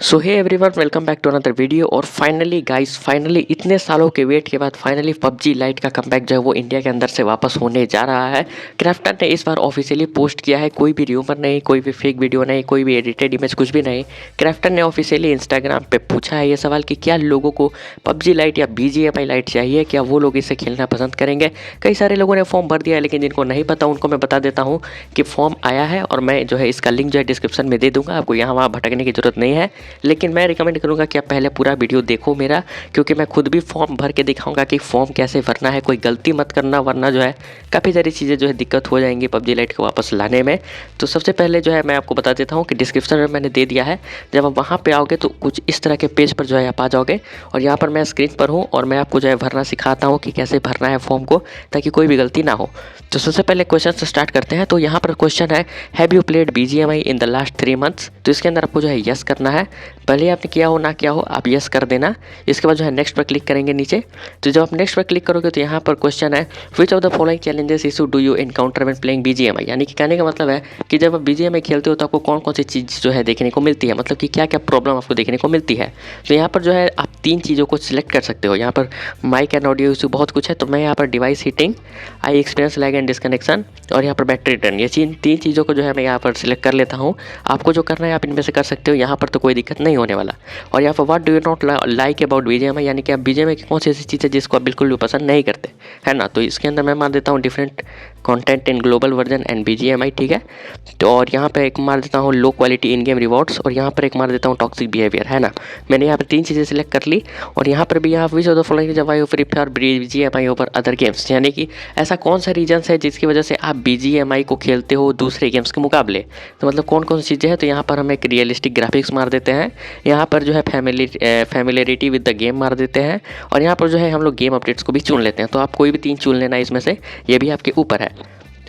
So hey everyone, welcome back to another video. और finally guys, finally इतने सालों के वेट के बाद फाइनली पबजी लाइट का कमबैक जो है वो इंडिया के अंदर से वापस होने जा रहा है। क्राफ्टन ने इस बार ऑफिशियली पोस्ट किया है, कोई भी र्यूमर नहीं, कोई भी फेक वीडियो नहीं, कोई भी एडिटेड इमेज, कुछ भी नहीं। क्राफ्टन ने ऑफिशियली इंस्टाग्राम पे पूछा है ये सवाल कि क्या लोगों को पबजी लाइट या BGMI लाइट चाहिए, क्या वो लोग इसे खेलना पसंद करेंगे। कई सारे लोगों ने फॉर्म भर दिया है, लेकिन जिनको नहीं पता उनको मैं बता देता हूँ कि फॉर्म आया है और मैं जो है इसका लिंक जो है डिस्क्रिप्शन में दे दूँगा। आपको यहाँ वहाँ भटकने की जरूरत नहीं है, लेकिन मैं रिकमेंड करूंगा कि आप पहले पूरा वीडियो देखो मेरा, क्योंकि मैं खुद भी फॉर्म भर के दिखाऊंगा कि फॉर्म कैसे भरना है। कोई गलती मत करना, वरना जो है काफ़ी सारी चीज़ें जो है दिक्कत हो जाएंगी पबजी लाइट को वापस लाने में। तो सबसे पहले जो है मैं आपको बता देता हूँ कि डिस्क्रिप्शन में मैंने दे दिया है। जब आप वहाँ पे आओगे तो कुछ इस तरह के पेज पर जो है आप आ जाओगे, और यहाँ पर मैं स्क्रीन पर हूँ और मैं आपको जो है भरना सिखाता हूँ कि कैसे भरना है फॉर्म को, ताकि कोई भी गलती ना हो। तो सबसे पहले क्वेश्चन से स्टार्ट करते हैं। तो यहाँ पर क्वेश्चन है, have you played BGMI in the last 3 months. तो इसके अंदर आपको जो है यस करना है। भले आपने किया हो ना किया हो, आप यस कर देना। इसके बाद जो है नेक्स्ट पर क्लिक करेंगे नीचे। तो जब आप नेक्स्ट पर क्लिक करोगे तो यहाँ पर क्वेश्चन है, विच of the following challenges issue do you encounter when playing BGMI। यानी कि कहने का मतलब है कि जब आप BGMI खेलते हो तो आपको कौन कौन सी चीज़ जो है देखने को मिलती है, मतलब कि क्या क्या प्रॉब्लम आपको देखने को मिलती है। तो यहाँ पर जो है आप 3 चीज़ों को सिलेक्ट कर सकते हो। यहाँ पर माइक एंड ऑडियो इशू बहुत कुछ है, तो मैं यहाँ पर device heating, I experience lag and disconnection और यहाँ पर बैटरी ड्रेन, ये 3 चीज़ों को जो है मैं यहाँ पर सिलेक्ट कर लेता हूँ। आपको जो करना है आप इनमें से कर सकते हो, यहाँ पर तो कोई दिक्कत नहीं होने वाला। और यहाँ पर what do you not like about BGMI, यानी कि आप BGMI की कौन सी ऐसी चीज़ है जिसको आप बिल्कुल भी पसंद नहीं करते, है ना। तो इसके अंदर मैं मार देता हूँ different content in global version and BGMI, ठीक है। तो और यहाँ पे एक मार देता हूँ low quality in game rewards, और यहाँ पर एक मार देता हूँ टॉक्सिक बिहेवियर, है ना। मैंने यहाँ पर 3 चीज़ें सिलेक्ट कर ली। और यहाँ पर भी यहाँ विच ऑफ द फॉलोइंग जब I Free Fire BGMI over other games, यानी कि ऐसा कौन सा रीजन्स है जिसकी वजह से आप BGMI को खेलते हो दूसरे गेम्स के मुकाबले। तो मतलब कौन कौन सी चीज़ें हैं। तो यहाँ पर हम एक रियलिस्टिक ग्राफिक्स मार देते हैं, यहाँ पर जो है फैमिलियरिटी विद द गेम मार देते हैं, और यहाँ पर जो है हम लोग गेम अपडेट्स को भी चुन लेते हैं। तो आप कोई भी 3 चुन लेना इसमें से, ये भी आपके ऊपर है।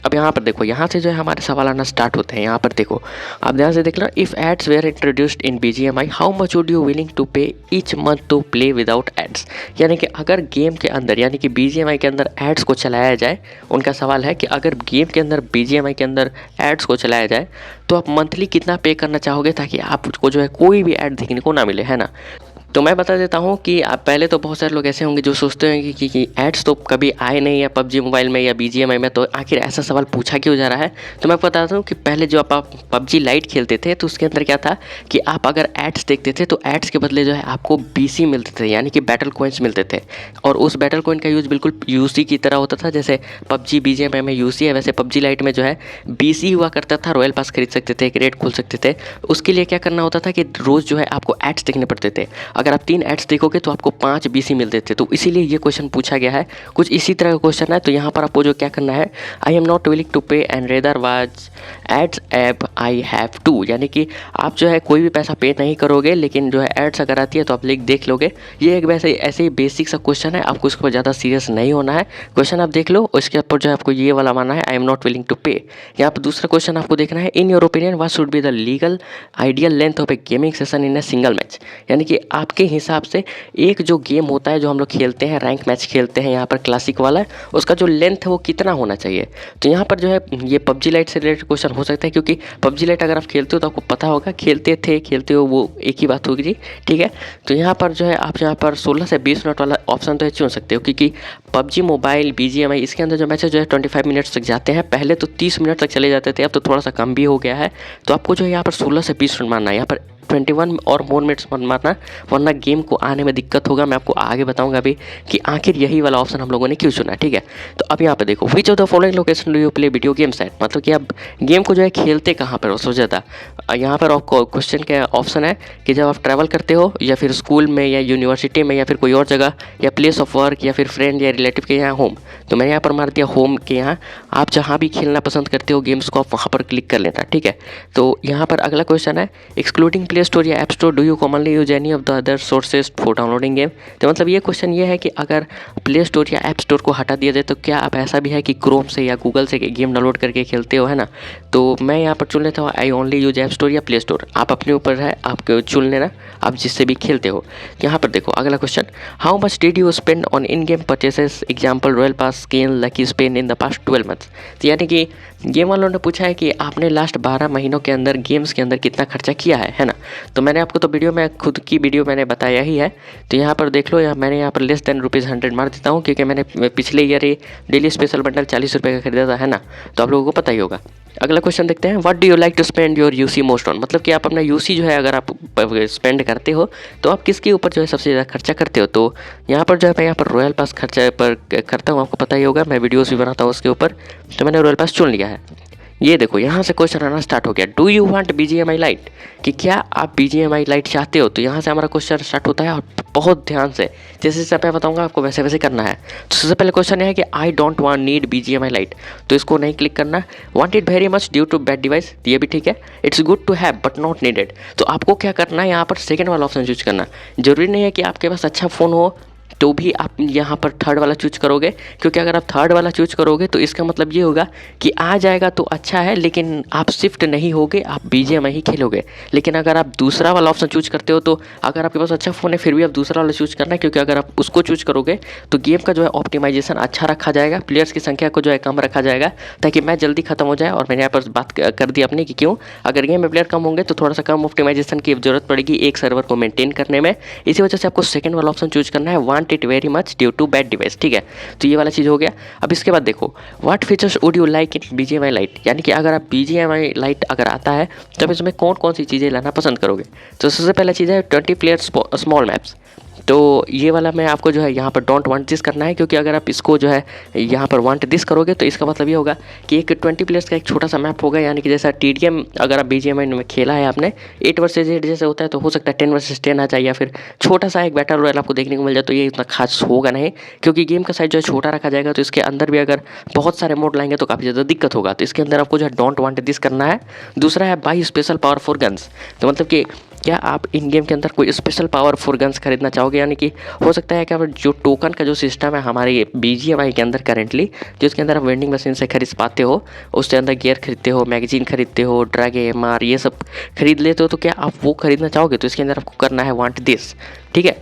अब यहाँ पर देखो, यहाँ से जो है हमारे सवाल आना स्टार्ट होते हैं। यहाँ पर देखो, आप ध्यान से देख लो, if ads were introduced in BGMI how much would you willing to pay each month to play without ads. यानी कि अगर गेम के अंदर, यानी कि BGMI के अंदर एड्स को चलाया जाए, उनका सवाल है कि अगर गेम के अंदर BGMI के अंदर एड्स को चलाया जाए तो आप मंथली कितना पे करना चाहोगे ताकि आपको जो है कोई भी ऐड देखने को ना मिले, है ना। तो मैं बता देता हूँ कि आप पहले तो बहुत सारे लोग ऐसे होंगे जो सोचते होंगे कि एड्स तो कभी आए नहीं है PUBG मोबाइल में या BGMI में, तो आखिर ऐसा सवाल पूछा क्यों जा रहा है। तो मैं बताता हूँ कि पहले जो आप PUBG लाइट खेलते थे तो उसके अंदर क्या था कि आप अगर एड्स देखते थे तो एड्स के बदले जो है आपको BC मिलते थे, यानी कि बैटल कॉइन्स मिलते थे। और उस बैटल कॉइन का यूज़ बिल्कुल UC की तरह होता था। जैसे PUBG BGMI में UC है, वैसे PUBG लाइट में जो है BC हुआ करता था। रॉयल पास खरीद सकते थे, एक रेड खोल सकते थे। उसके लिए क्या करना होता था कि रोज़ जो है आपको एड्स देखने पड़ते थे। अगर आप 3 एड्स देखोगे तो आपको 5 BC मिलते थे। तो इसीलिए ये क्वेश्चन पूछा गया है, कुछ इसी तरह का क्वेश्चन है। तो यहाँ पर आपको जो क्या करना है, I am not willing to pay and rather watch ads if I have to, यानी कि आप जो है कोई भी पैसा पे नहीं करोगे, लेकिन जो है एड्स अगर आती है तो आप लिंक देख लोगे। ये एक वैसे ऐसे ही बेसिक सा क्वेश्चन है, आपको इसके ऊपर ज़्यादा सीरियस नहीं होना है। क्वेश्चन आप देख लो, उसके ऊपर जो है आपको ये वाला मानना है, I am not willing to pay. यहाँ पर दूसरा क्वेश्चन आपको देखना है, in your opinion what should be the legal ideal length of a gaming session in a single match. यानी कि आपके हिसाब से एक जो गेम होता है जो हम लोग खेलते हैं, रैंक मैच खेलते हैं यहाँ पर क्लासिक वाला, उसका जो लेंथ है वो कितना होना चाहिए। तो यहाँ पर जो है ये PUBG लाइट से रिलेटेड क्वेश्चन हो सकता है, क्योंकि PUBG लाइट अगर आप खेलते हो तो आपको पता होगा, खेलते हो वो एक ही बात होगी जी, ठीक है। तो यहाँ पर जो है आप यहाँ पर 16 से 20 मिनट वाला ऑप्शन तो चुन सकते हो, क्योंकि PUBG मोबाइल BGMI इसके अंदर जो मैच है जो है 25 मिनट्स तक जाते हैं। पहले तो 30 मिनट तक चले जाते थे, अब तो थोड़ा सा कम भी हो गया है। तो आपको जो है यहाँ पर 16 से 20 मिनट मारना है, यहाँ पर 21 और मोर मिनट्स मत मारना, वरना गेम को आने में दिक्कत होगा। मैं आपको आगे बताऊंगा अभी कि आखिर यही वाला ऑप्शन हम लोगों ने क्यों चुना, ठीक है। तो अब यहाँ पे देखो, विच of the following location do you play video games eight, मतलब कि आप गेम को जो है खेलते कहाँ पर हो, सोचा ज़्यादा। यहाँ पर आपको क्वेश्चन का ऑप्शन है कि जब आप ट्रैवल करते हो, या फिर स्कूल में या यूनिवर्सिटी में, या फिर कोई और जगह, या प्लेस ऑफ वर्क, या फिर फ्रेंड या रिलेटिव के यहाँ होम। तो मैंने यहाँ पर मार दिया होम के यहाँ। आप जहाँ भी खेलना पसंद करते हो गेम्स को, आप वहाँ पर क्लिक कर लेना, ठीक है। तो यहाँ पर अगला क्वेश्चन है, एक्सक्लूडिंग प्ले स्टोर या app store do you commonly use any of the other sources for downloading game. तो मतलब ये क्वेश्चन ये है कि अगर प्ले स्टोर या ऐप स्टोर को हटा दिया जाए तो क्या आप ऐसा भी है कि क्रोम से या गूगल से गेम डाउनलोड करके खेलते हो, है ना। तो मैं यहाँ पर चुन लेता हूँ I only use app store या प्ले स्टोर। आप अपने ऊपर है, आप चुन लेना आप जिससे भी खेलते हो। यहाँ पर देखो अगला question, how much did you spend on in game purchases, example royal pass, skin, lucky spin in the past 12 months. तो यानी कि गेम वालों ने पूछा है कि आपने लास्ट 12 महीनों के अंदर गेम्स के अंदर कितना खर्चा किया है ना। तो मैंने आपको तो वीडियो में खुद की वीडियो मैंने बताया ही है। तो यहाँ पर देख लो, मैंने यहाँ पर लेस देन ₹100 मार देता हूँ, क्योंकि मैंने पिछले ईयर ये डेली स्पेशल बंडल ₹40 का खरीदा था, है ना। तो आप लोगों को पता ही होगा। अगला क्वेश्चन देखते हैं, what do you like to spend your UC most on. मतलब कि आप अपना यूसी जो है अगर आप स्पेंड करते हो तो आप किसके ऊपर जो है सबसे ज़्यादा खर्चा करते हो। तो यहाँ पर जो है मैं यहाँ पर रॉयल पास खर्चा पर करता हूँ, आपको पता ही होगा, मैं वीडियोस भी बनाता हूँ उसके ऊपर। तो मैंने रॉयल पास चुन लिया है। ये देखो यहाँ से क्वेश्चन आना स्टार्ट हो गया, do you want BGMI light, कि क्या आप BGMI लाइट चाहते हो। तो यहाँ से हमारा क्वेश्चन स्टार्ट होता है, और बहुत ध्यान से जैसे जैसे मैं बताऊंगा आपको वैसे वैसे करना है। तो सबसे पहले क्वेश्चन है कि I don't want need BGMI lite, तो इसको नहीं क्लिक करना। Want it very much due to bad device, ये भी ठीक है। It's good to have but not needed, तो आपको क्या करना है, यहाँ पर सेकेंड वाला ऑप्शन चूज करना। जरूरी नहीं है कि आपके पास अच्छा फ़ोन हो तो भी आप यहाँ पर थर्ड वाला चूज करोगे, क्योंकि अगर आप थर्ड वाला चूज करोगे तो इसका मतलब ये होगा कि आ जाएगा तो अच्छा है, लेकिन आप शिफ्ट नहीं होगे, आप BGMI ही खेलोगे। लेकिन अगर आप दूसरा वाला ऑप्शन चूज करते हो, तो अगर आपके पास अच्छा फ़ोन है फिर भी आप दूसरा वाला चूज करना है, क्योंकि अगर आप उसको चूज करोगे तो गेम का जो है ऑप्टिमाइजेशन अच्छा रखा जाएगा, प्लेयर्स की संख्या को जो है कम रखा जाएगा, ताकि मैच जल्दी खत्म हो जाए। और मैंने यहाँ पर बात कर दी अपने कि क्यों, अगर गेम में प्लेयर कम होंगे तो थोड़ा सा कम ऑप्टिमाइजेशन की जरूरत पड़ेगी एक सर्वर को मेंटेन करने में। इसी वजह से आपको सेकंड वाला ऑप्शन चूज करना है, want it very much due to bad device, ठीक है। तो ये वाला चीज़ हो गया। अब इसके बाद देखो, what features would you like in BGMI lite, यानी कि अगर आप BGMI लाइट अगर आता है तो आप इसमें कौन कौन सी चीज़ें लाना पसंद करोगे। तो सबसे पहला चीज़ है 20 प्लेयर स्मॉल मैप्स। तो ये वाला मैं आपको जो है यहाँ पर डोंट वांट दिस करना है, क्योंकि अगर आप इसको जो है यहाँ पर वांट दिस करोगे तो इसका मतलब ये होगा कि एक 20 प्लेयर्स का एक छोटा सा मैप होगा, यानी कि जैसा TDM अगर आप BGMI में खेला है आपने 8 वर्सेज 8 जैसे होता है, तो हो सकता है 10 वर्सेज 10 आ जाए, या फिर छोटा सा एक बैटल रॉयल आपको देखने को मिल जाए। तो ये इतना खास होगा नहीं, क्योंकि गेम का साइज जो है छोटा रखा जाएगा, तो इसके अंदर भी अगर बहुत सारे मोड लाएंगे तो काफ़ी ज़्यादा दिक्कत होगा। तो इसके अंदर आपको जो है डोंट वांट दिस करना है। दूसरा है बाई स्पेशल पावरफुल गन्स, तो मतलब कि क्या आप इन गेम के अंदर कोई स्पेशल पावरफुल गन्स खरीदना चाहोगे, यानी कि हो सकता है कि आप जो टोकन का जो सिस्टम है हमारे BGMI के अंदर करेंटली, जो उसके अंदर आप वेंडिंग मशीन से खरीद पाते हो, उसके अंदर गियर खरीदते हो, मैगजीन खरीदते हो, ड्रैग AMR ये सब खरीद लेते हो, तो क्या आप वो खरीदना चाहोगे। तो इसके अंदर आपको करना है वांट दिस, ठीक है।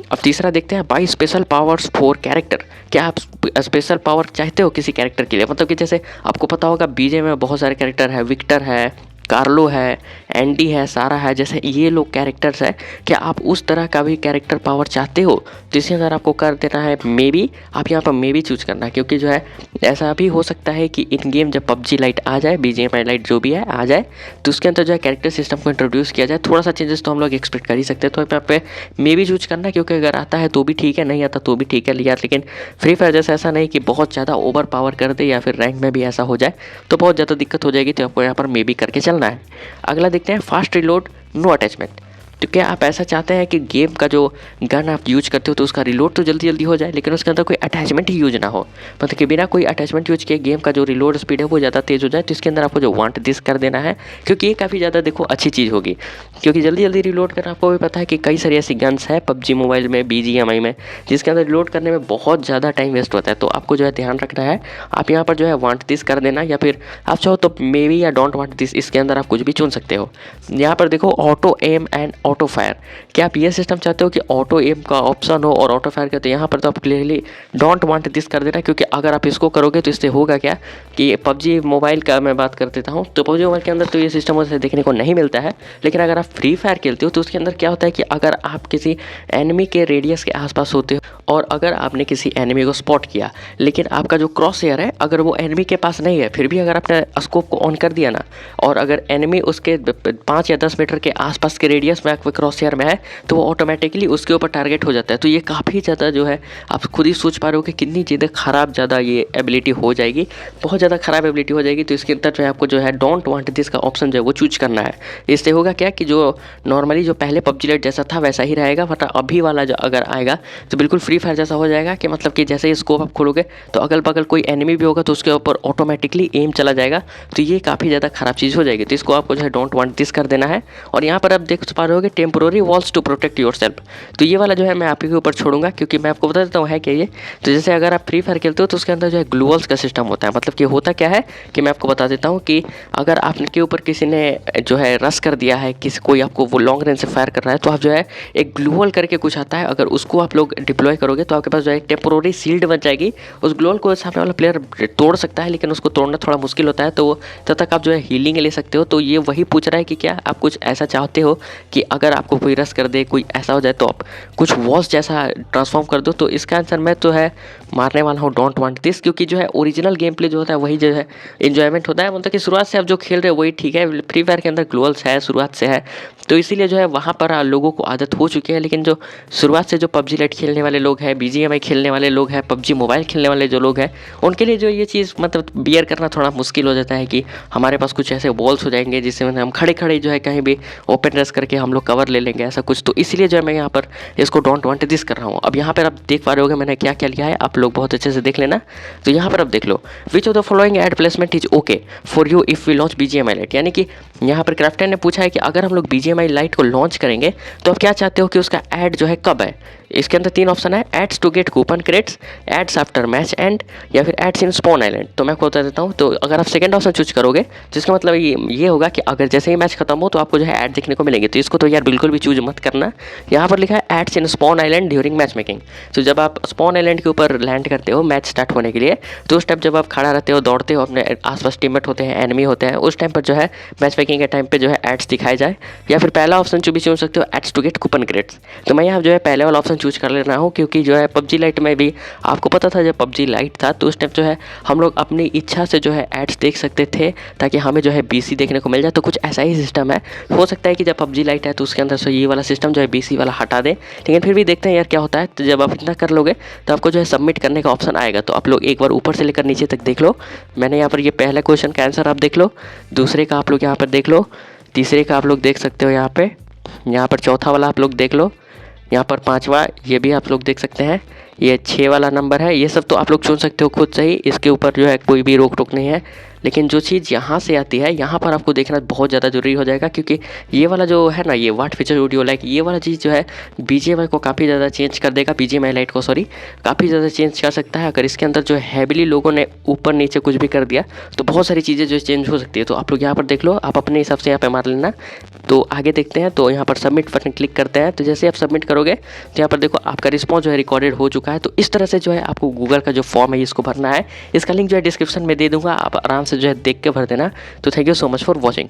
अब तीसरा देखते हैं, by special powers for character, क्या आप स्पेशल पावर चाहते हो किसी कैरेक्टर के लिए। मतलब कि जैसे आपको पता होगा BGMI में बहुत सारे कैरेक्टर है, विक्टर है, कार्लो है, एंडी है, सारा है, जैसे ये लोग कैरेक्टर्स है, क्या आप उस तरह का भी कैरेक्टर पावर चाहते हो। तो इसके अंदर आपको कर देना है मे बी, आप यहाँ पर मे बी चूज करना है, क्योंकि जो है ऐसा भी हो सकता है कि इन गेम जब PUBG लाइट आ जाए, BGMI लाइट जो भी है आ जाए, तो उसके अंदर जो है कैरेक्टर सिस्टम को इंट्रोड्यूस किया जाए, थोड़ा सा चेंजेस तो हम लोग एक्सपेक्ट कर ही सकते हैं। तो यहाँ पे मे बी चूज करना है, क्योंकि अगर आता है तो भी ठीक है, नहीं आता तो भी ठीक है यार। लेकिन फ्री फायर जैसा ऐसा नहीं कि बहुत ज़्यादा ओवर पावर कर दे, या फिर रैंक में भी ऐसा हो जाए तो बहुत ज़्यादा दिक्कत हो जाएगी। तो आपको यहाँ पर मे बी करके चलना है। अगला देखते हैं, फास्ट रिलोड नो अटैचमेंट। तो क्या आप ऐसा चाहते हैं कि गेम का जो गन आप यूज करते हो तो उसका रिलोड तो जल्दी जल्दी हो जाए, लेकिन उसके अंदर कोई अटैचमेंट ही यूज ना हो, मतलब कि बिना कोई अटैचमेंट यूज किए गेम का जो रिलोड स्पीड है वो ज़्यादा तेज़ हो जाए। तो इसके अंदर आपको जो वांट दिस कर देना है, क्योंकि ये काफ़ी ज़्यादा देखो अच्छी चीज़ होगी, क्योंकि जल्दी जल्दी रिलोड करना, आपको भी पता है कि कई सारी ऐसी गन्स है PUBG मोबाइल में, BGMI में, जिसके अंदर रिलोड करने में बहुत ज़्यादा टाइम वेस्ट होता है। तो आपको जो है ध्यान रखना है, आप यहाँ पर जो है वांट दिस कर देना, या फिर आप चाहो तो मे बी या डोंट वांट दिस, इसके अंदर आप कुछ भी चुन सकते हो। यहाँ पर देखो auto aim and auto fire, क्या आप ये सिस्टम चाहते हो कि ऑटो एम का ऑप्शन हो और ऑटो फायर का, तो यहाँ पर तो आप क्लियरली डोंट वांट दिस कर देना, क्योंकि अगर आप इसको करोगे तो इससे होगा क्या कि PUBG मोबाइल का मैं बात कर देता हूँ, तो PUBG मोबाइल के अंदर तो ये सिस्टम उसे देखने को नहीं मिलता है। लेकिन अगर आप फ्री फायर खेलते हो तो उसके अंदर क्या होता है कि अगर आप किसी एनिमी के रेडियस के आसपास होते हो, और अगर आपने किसी एनिमी को स्पॉट किया, लेकिन आपका जो क्रॉस एयर है अगर वो एनिमी के पास नहीं है, फिर भी अगर आपने स्कोप को ऑन कर दिया ना, और अगर एनिमी उसके 5 या 10 मीटर के आसपास के रेडियस में क्रॉस एयर में है, तो वो ऑटोमेटिकली उसके ऊपर टारगेट हो जाता है। तो ये काफ़ी ज़्यादा जो है आप खुद ही सोच पा रहे हो कि कितनी ज़्यादा ख़राब ज़्यादा ये एबिलिटी हो जाएगी, बहुत ज़्यादा ख़राब एबिलिटी हो जाएगी। तो इसके अंदर जो है आपको जो है डोंट वांट दिस का ऑप्शन जो है वो चूज करना है। इससे होगा क्या कि जो नॉर्मली जो पहले PUBG लाइट जैसा था वैसा ही रहेगा, बट अभी वाला जो अगर आएगा तो बिल्कुल फ्री फायर जैसा हो जाएगा, कि मतलब कि जैसे ही स्कोप आप खोलोगे तो अगल बगल कोई एनिमी भी होगा तो उसके ऊपर ऑटोमेटिकली एम चला जाएगा। तो ये काफ़ी ज़्यादा ख़राब चीज़ हो जाएगी। तो इसको आपको जो है डोंट वांट दिस कर देना है। और यहाँ पर आप देख पा रहे हो करोगे temporary walls to protect yourself. तो ये वाला जो है मैं आप ही के ऊपर छोड़ूंगा, क्योंकि मैं आपको बता देता हूँ है क्या ये। तो जैसे अगर आप फ्री फायर खेलते हो तो उसके अंदर जो है ग्लू वॉल्स का सिस्टम होता है। मतलब कि होता क्या है कि मैं आपको बता देता हूँ कि अगर आपके ऊपर किसी ने जो है रश कर दिया है, किसी कोई आपको वो लॉन्ग रेंज से फायर कर रहा है, तो आप जो है एक ग्लू वॉल करके कुछ आता है, अगर उसको आप लोग डिप्लॉय करोगे तो आपके पास जो है एक टेम्पोररी शील्ड बन जाएगी। उस ग्लू वॉल को सामने वाला प्लेयर तोड़ सकता है, लेकिन उसको तोड़ना थोड़ा मुश्किल होता है, तो तब तक आप जो है हीलिंग ले सकते हो। तो ये वही पूछ रहा है कि क्या आप कुछ ऐसा चाहते हो कि अगर आपको कोई रश कर दे, कोई ऐसा हो जाए, तो आप कुछ वॉल्स जैसा ट्रांसफॉर्म कर दो। तो इसका आंसर मैं तो है मारने वाला हूँ डोंट वांट दिस, क्योंकि जो है ओरिजिनल गेम प्ले जो होता है वही जो है इन्जॉयमेंट होता है। मतलब कि शुरुआत से आप जो खेल रहे हो वही ठीक है। फ्री फायर के अंदर ग्लोअल्स है शुरुआत से है, तो इसीलिए जो है वहाँ पर लोगों को आदत हो चुकी है। लेकिन जो शुरुआत से जो पबजी लाइट खेलने वाले लोग हैं, BGMI खेलने वाले लोग हैं, पबजी मोबाइल खेलने वाले जो लोग हैं, उनके लिए जो ये चीज़ मतलब बियर करना थोड़ा मुश्किल हो जाता है कि हमारे पास कुछ ऐसे वॉल्स हो जाएंगे जिससे हम खड़े खड़े जो है कहीं भी ओपन रेस करके हम लोग कवर ले लेंगे, ऐसा कुछ। तो इसलिए जो है मैं यहाँ पर इसको डोंट वांट दिस कर रहा हूँ। अब यहाँ पर आप देख पा रहे होगे मैंने क्या क्या लिया है, आप लोग बहुत अच्छे से देख लेना। तो यहाँ पर आप देख लो, which of the following ad placement is okay for you if we launch BGMI lite. यानी कि यहाँ पर क्राफ्टर ने पूछा है कि अगर हम लोग BGMI लाइट को लॉन्च करेंगे तो आप क्या चाहते हो कि उसका ऐड जो है कब है। इसके अंदर 3 ऑप्शन है, ads to get coupon credits, ads after match end, या फिर एड्स इन स्पॉन आइलैंड। तो मैं आपको बता देता हूँ, तो अगर आप सेकंड ऑप्शन चूज करोगे तो इसका मतलब ये होगा कि अगर जैसे ही मैच खत्म हो तो आपको जो है ऐड देखने को मिलेंगे। तो इसको तो यार बिल्कुल भी चूज मत करना। यहाँ पर लिखा है ads in spawn island during matchmaking. तो जब आप स्पॉन आइलैंड के ऊपर लैंड करते हो मैच स्टार्ट होने के लिए, तो उस टाइम जब आप खड़ा रहते हो, दौड़ते हो, अपने आसपास टीममेट होते हैं, एनिमी होते हैं, उस टाइम पर जो है मैच मेकिंग के टाइम पे जो है एड्स दिखाए जाए। या फिर पहला ऑप्शन भी चुन सकते हो, ads to get coupon credits. तो मैं यहाँ जो है पहले वाला ऑप्शन चूज कर ले रहा हूँ, क्योंकि जो है पबजी लाइट में भी आपको पता था जब पबजी लाइट था तो उस टाइम जो है हम लोग अपनी इच्छा से जो है एड्स देख सकते थे ताकि हमें जो है BC देखने को मिल जाए। तो कुछ ऐसा ही सिस्टम है। हो सकता है कि जब पबजी लाइट है तो उसके अंदर से ये वाला सिस्टम जो है BC वाला हटा दे, लेकिन फिर भी देखते हैं यार क्या होता है। तो जब आप इतना कर लोगे तो आपको जो है सबमिट करने का ऑप्शन आएगा। तो आप लोग एक बार ऊपर से लेकर नीचे तक देख लो। मैंने यहाँ पर ये पहले क्वेश्चन का आंसर आप देख लो, दूसरे का आप लोग यहाँ पर देख लो, तीसरे का आप लोग देख सकते हो यहाँ पर चौथा वाला आप लोग देख लो, यहाँ पर पांचवा ये भी आप लोग देख सकते हैं, ये 6 वाला नंबर है। ये सब तो आप लोग चुन सकते हो खुद से ही, इसके ऊपर जो है कोई भी रोक टोक नहीं है। लेकिन जो चीज़ यहाँ से आती है यहाँ पर आपको देखना बहुत ज़्यादा ज़रूरी हो जाएगा, क्योंकि ये वाला जो है ना, ये व्हाट फीचर वीडियो लाइक, ये वाला चीज़ जो है BGMI को काफ़ी ज़्यादा चेंज कर देगा। BGMI लाइट को काफ़ी ज़्यादा चेंज कर सकता है। अगर इसके अंदर जो हैविली लोगों ने ऊपर नीचे कुछ भी कर दिया तो बहुत सारी चीज़ें जो चेंज हो सकती है। तो आप लोग यहाँ पर देख लो, आप अपने हिसाब से यहाँ पर मार लेना। तो आगे देखते हैं, तो यहाँ पर सबमिट बटन क्लिक करते हैं। तो जैसे आप सबमिट करोगे तो यहाँ पर देखो आपका रिस्पॉन्स जो है रिकॉर्डेड हो चुका है। तो इस तरह से जो है आपको गूगल का जो फॉर्म है इसको भरना है। इसका लिंक जो है डिस्क्रिप्शन में दे दूंगा, आप आराम से जो है देख के भर देना। तो thank you so much for watching.